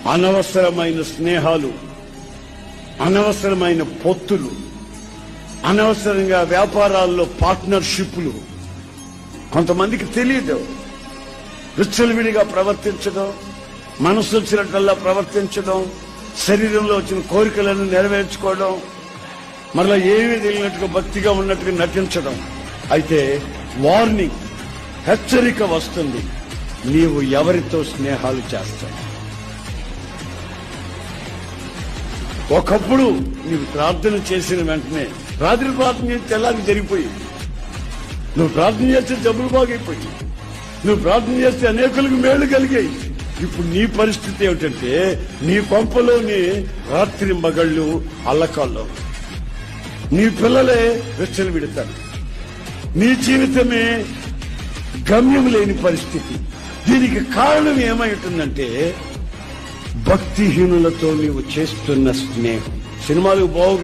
అనవసరమైన స్నేహాలు, అనవసరమైన పొత్తులు, అనవసరంగా వ్యాపారాల్లో పార్ట్నర్షిప్లు కొంతమందికి తెలియదు. విచ్చలవిడిగా ప్రవర్తించడం, మనసు వచ్చినట్లల్లా ప్రవర్తించడం, శరీరంలో వచ్చిన కోరికలను నెరవేర్చుకోవడం, మరలా ఏమీ తెలియనట్టుగా భక్తిగా ఉన్నట్టుగా నటించడం. అయితే వార్నింగ్, హెచ్చరిక వస్తుంది. నీవు ఎవరితో స్నేహాలు చేస్తావు? ఒకప్పుడు నీవు ప్రార్థన చేసిన వెంటనే, రాత్రి ప్రార్థన చేసి తెల్లారి జరిగిపోయింది. నువ్వు ప్రార్థన చేస్తే జబ్బులు బాగైపోయి, నువ్వు ప్రార్థన చేస్తే అనేకులకు మేళ్లు కలిగాయి. ఇప్పుడు నీ పరిస్థితి ఏమిటంటే, నీ కొంపలోని రాత్రి మగళ్ళు అల్లకాల్లో, నీ పిల్లలే వెచ్చలు విడతారు, నీ జీవితమే గమ్యం లేని పరిస్థితి. దీనికి కారణం ఏమైంటుందంటే, భక్తిహీనులతో నీవు చేస్తున్న స్నేహం. సినిమాలకు బాగు